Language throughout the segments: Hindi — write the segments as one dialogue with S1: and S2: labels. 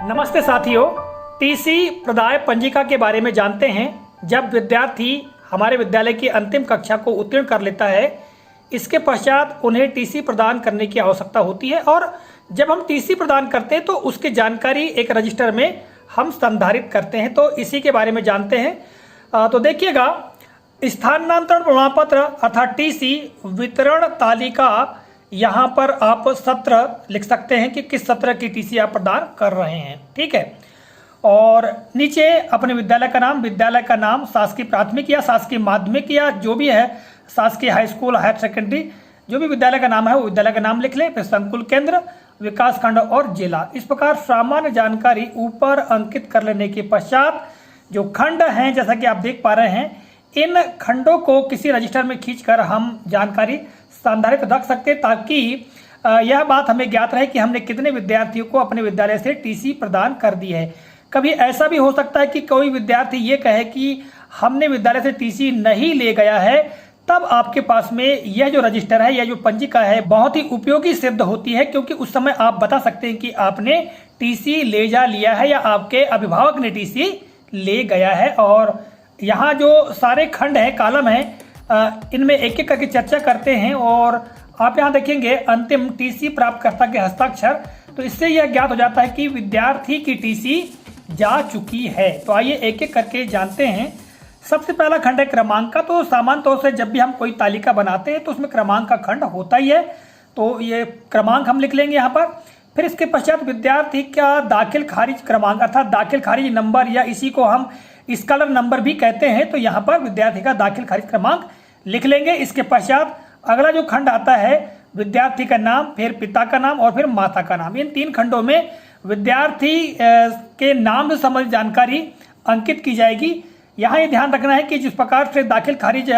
S1: नमस्ते साथियों, टीसी प्रदाय पंजिका के बारे में जानते हैं। जब विद्यार्थी हमारे विद्यालय की अंतिम कक्षा को उत्तीर्ण कर लेता है, इसके पश्चात उन्हें टीसी प्रदान करने की आवश्यकता होती है और जब हम टीसी प्रदान करते हैं तो उसकी जानकारी एक रजिस्टर में हम संधारित करते हैं। तो इसी के बारे में जानते हैं। तो देखिएगा, स्थानांतरण प्रमाण पत्र अर्थात टीसी वितरण तालिका, यहाँ पर आप सत्र लिख सकते हैं कि किस सत्र की टीसी आप प्रदान कर रहे हैं। ठीक है, और नीचे अपने विद्यालय का नाम शासकीय प्राथमिक या शासकीय माध्यमिक या जो भी है, शासकीय हाई स्कूल, हायर सेकेंडरी, जो भी विद्यालय का नाम है वो विद्यालय का नाम लिख लें। फिर संकुल केंद्र, विकास खंड और जिला, इस प्रकार सामान्य जानकारी ऊपर अंकित कर लेने के पश्चात जो खंड हैं, जैसा कि आप देख पा रहे हैं, इन खंडों को किसी रजिस्टर में खींचकर हम जानकारी संधारित रख सकते हैं ताकि यह बात हमें ज्ञात रहे कि हमने कितने विद्यार्थियों को अपने विद्यालय से टीसी प्रदान कर दी है। कभी ऐसा भी हो सकता है कि कोई विद्यार्थी ये कहे कि हमने विद्यालय से टीसी नहीं ले गया है, तब आपके पास में यह जो रजिस्टर है, यह जो पंजिका है, बहुत ही उपयोगी सिद्ध होती है, क्योंकि उस समय आप बता सकते हैं कि आपने टीसी ले जा लिया है या आपके अभिभावक ने टीसी ले गया है। और यहाँ जो सारे खंड हैं, कॉलम हैं, इनमें एक एक करके चर्चा करते हैं और आप यहाँ देखेंगे अंतिम टीसी प्राप्तकर्ता के हस्ताक्षर, तो इससे यह ज्ञात हो जाता है कि विद्यार्थी की टीसी जा चुकी है। तो आइए एक एक करके जानते हैं। सबसे पहला खंड है क्रमांक का। तो सामान्य तौर से जब भी हम कोई तालिका बनाते हैं तो उसमें क्रमांक का खंड होता ही है, तो ये क्रमांक हम लिख लेंगे यहाँ पर। फिर इसके पश्चात विद्यार्थी का दाखिल खारिज क्रमांक अर्थात दाखिल खारिज नंबर, या इसी को हम स्कॉलर नंबर भी कहते हैं, तो यहाँ पर विद्यार्थी का दाखिल खारिज क्रमांक लिख लेंगे। इसके पश्चात अगला जो खंड आता है, विद्यार्थी का नाम, फिर पिता का नाम और फिर माता का नाम। इन तीन खंडों में विद्यार्थी के नाम से संबंधित जानकारी अंकित की जाएगी। यहाँ ये ध्यान रखना है कि जिस प्रकार से दाखिल खारिज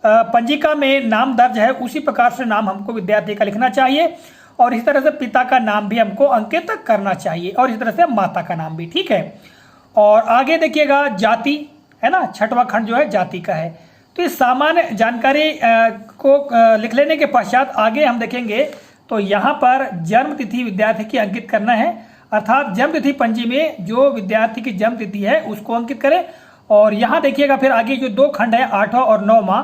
S1: पंजिका में नाम दर्ज है, उसी प्रकार से नाम हमको विद्यार्थी का लिखना चाहिए और इसी तरह से पिता का नाम भी हमको अंकित करना चाहिए और इसी तरह से माता का नाम भी। ठीक है, और आगे देखिएगा जाति है ना, छठवां खंड जो है जाति का है। तो इस सामान्य जानकारी को लिख लेने के पश्चात आगे हम देखेंगे, तो यहाँ पर जन्म तिथि विद्यार्थी की अंकित करना है, अर्थात जन्म तिथि पंजी में जो विद्यार्थी की जन्म तिथि है उसको अंकित करें। और यहाँ देखिएगा फिर आगे जो दो खंड है, 8वां और 9वां,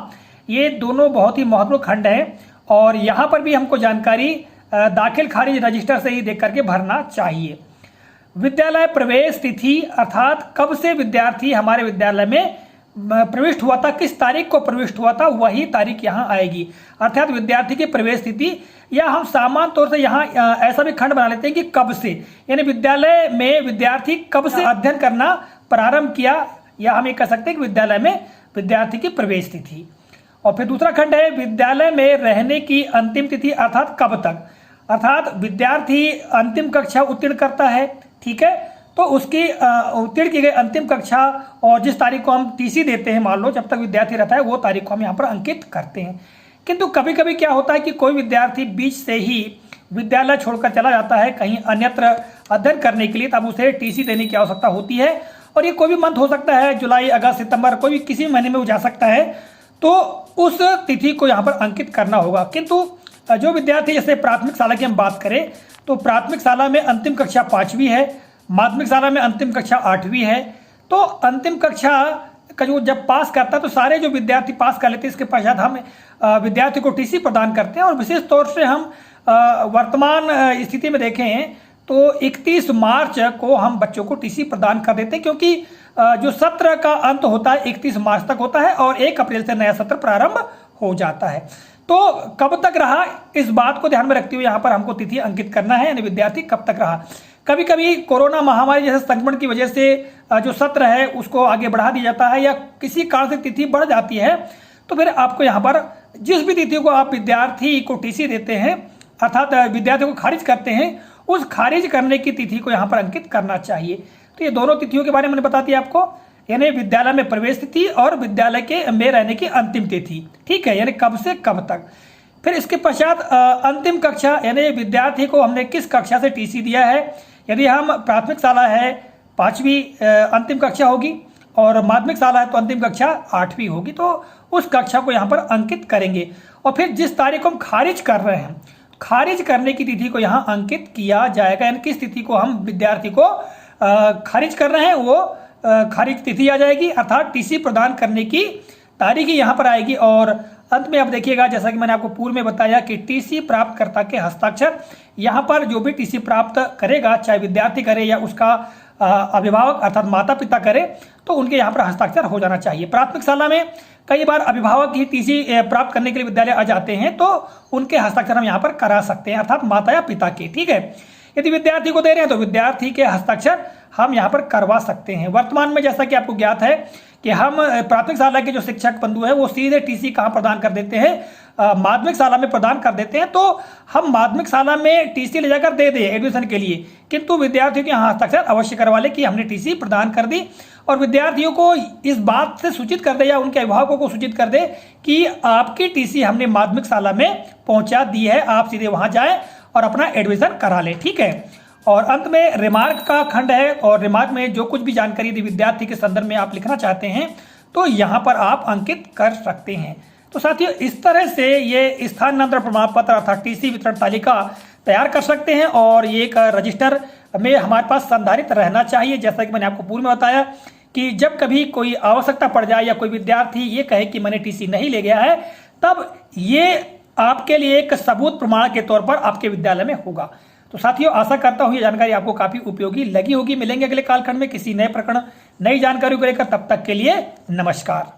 S1: ये दोनों बहुत ही महत्वपूर्ण खंड हैं और यहाँ पर भी हमको जानकारी दाखिल खारिज रजिस्टर से ही देख करके भरना चाहिए। विद्यालय प्रवेश तिथि अर्थात कब से विद्यार्थी हमारे विद्यालय में प्रविष्ट हुआ था, किस तारीख को प्रविष्ट हुआ था, वही तारीख यहाँ आएगी, अर्थात विद्यार्थी की प्रवेश तिथि। या हम सामान्य तौर से यहाँ ऐसा भी खंड बना लेते हैं कि कब से, यानी विद्यालय में विद्यार्थी कब से अध्ययन करना प्रारंभ किया, या हम ये कह सकते हैं कि विद्यालय में विद्यार्थी की प्रवेश तिथि। और फिर दूसरा खंड है विद्यालय में रहने की अंतिम तिथि अर्थात कब तक, अर्थात विद्यार्थी अंतिम कक्षा उत्तीर्ण करता है, ठीक है, तो उसकी उत्तीर्ण की गई अंतिम कक्षा और जिस तारीख को हम टीसी देते हैं, मान लो जब तक विद्यार्थी रहता है, वो तारीख को हम यहाँ पर अंकित करते हैं। किंतु कभी कभी क्या होता है कि कोई विद्यार्थी बीच से ही विद्यालय छोड़कर चला जाता है कहीं अन्यत्र अध्ययन करने के लिए, तब उसे टीसी देने की आवश्यकता होती है। और ये कोई भी मंथ हो सकता है, जुलाई, अगस्त, सितंबर, कोई भी किसी महीने में वो जा सकता है, तो उस तिथि को यहाँ पर अंकित करना होगा। किंतु जो विद्यार्थी, जैसे प्राथमिक शाला की हम बात करें, तो प्राथमिक शाला में अंतिम कक्षा 5वीं है, माध्यमिक शाला में अंतिम कक्षा 8वीं है। तो अंतिम कक्षा का जो जब पास करता है तो सारे जो विद्यार्थी पास कर लेते हैं, इसके पश्चात हम विद्यार्थी को टीसी प्रदान करते हैं। और विशेष तौर से हम वर्तमान स्थिति में देखें तो 31 मार्च को हम बच्चों को टीसी प्रदान कर देते हैं, क्योंकि जो सत्र का अंत होता है 31 मार्च तक होता है और 1 अप्रैल से नया सत्र प्रारंभ हो जाता है। तो कब तक रहा, इस बात को ध्यान में रखते हुए यहाँ पर हमको तिथि अंकित करना है, यानी विद्यार्थी कब तक रहा। कभी कभी कोरोना महामारी जैसे संक्रमण की वजह से जो सत्र है उसको आगे बढ़ा दिया जाता है, या किसी कारण से तिथि बढ़ जाती है, तो फिर आपको यहाँ पर जिस भी तिथि को आप विद्यार्थी को टीसी देते हैं, अर्थात विद्यार्थी को खारिज करते हैं, उस खारिज करने की तिथि को यहाँ पर अंकित करना चाहिए। तो ये दोनों तिथियों के बारे में मैंने बता दिया आपको, यानी विद्यालय में प्रवेश तिथि और विद्यालय के में रहने की अंतिम तिथि। ठीक है, यानी कब से कब तक। फिर इसके पश्चात अंतिम कक्षा, यानी विद्यार्थी को हमने किस कक्षा से टीसी दिया है। यदि हम प्राथमिक शाला है 5वीं अंतिम कक्षा होगी और माध्यमिक शाला है तो अंतिम कक्षा 8वीं होगी, तो उस कक्षा को यहाँ पर अंकित करेंगे। और फिर जिस तारीख को हम खारिज कर रहे हैं, खारिज करने की तिथि को यहाँ अंकित किया जाएगा, यानी किस तिथि को हम विद्यार्थी को खारिज कर रहे हैं वो खारिज तिथि आ जाएगी, अर्थात टीसी प्रदान करने की तारीख ही यहाँ पर आएगी। और अंत में आप देखिएगा, जैसा कि मैंने आपको पूर्व में बताया कि टीसी प्राप्तकर्ता के हस्ताक्षर, यहाँ पर जो भी टीसी प्राप्त करेगा, चाहे विद्यार्थी करे या उसका अभिभावक अर्थात माता पिता करे, तो उनके यहाँ पर हस्ताक्षर हो जाना चाहिए। प्राथमिक शाला में कई बार अभिभावक ही टीसी प्राप्त करने के लिए विद्यालय आ जाते हैं, तो उनके हस्ताक्षर हम यहाँ पर करा सकते हैं, अर्थात माता या पिता के। ठीक है, यदि विद्यार्थी को दे रहे हैं तो विद्यार्थी के हस्ताक्षर हम यहाँ पर करवा सकते हैं। वर्तमान में जैसा कि आपको ज्ञात है कि हम प्राथमिक शाला के जो शिक्षक बंधु है वो सीधे टीसी कहाँ प्रदान कर देते हैं, माध्यमिक शाला में प्रदान कर देते हैं। तो हम माध्यमिक शाला में टीसी ले जाकर दे दें एडमिशन के लिए, किंतु विद्यार्थियों के यहाँ हस्ताक्षर अवश्य करवा ले कि हमने टीसी प्रदान कर दी, और विद्यार्थियों को इस बात से सूचित कर दे या उनके अभिभावकों को सूचित कर दे कि आपकी टीसी हमने माध्यमिक शाला में पहुंचा दी है, आप सीधे वहां जाएं और अपना एडमिशन करा लें। ठीक है, और अंत में रिमार्क का खंड है, और रिमार्क में जो कुछ भी जानकारी यदि विद्यार्थी के संदर्भ में आप लिखना चाहते हैं तो यहाँ पर आप अंकित कर सकते हैं। तो साथियों, इस तरह से ये स्थानांतरण प्रमाण पत्र अर्थात टीसी वितरण तालिका तैयार कर सकते हैं, और ये एक रजिस्टर में हमारे पास संधारित रहना चाहिए। जैसा कि मैंने आपको पूर्व में बताया कि जब कभी कोई आवश्यकता पड़ जाए या कोई विद्यार्थी ये कहे कि मैंने टीसी नहीं ले गया है, तब ये आपके लिए एक सबूत प्रमाण के तौर पर आपके विद्यालय में होगा। तो साथियों, आशा करता हूँ ये जानकारी आपको काफी उपयोगी लगी होगी। मिलेंगे अगले कालखंड में किसी नए प्रकरण, नई जानकारी को लेकर। तब तक के लिए नमस्कार।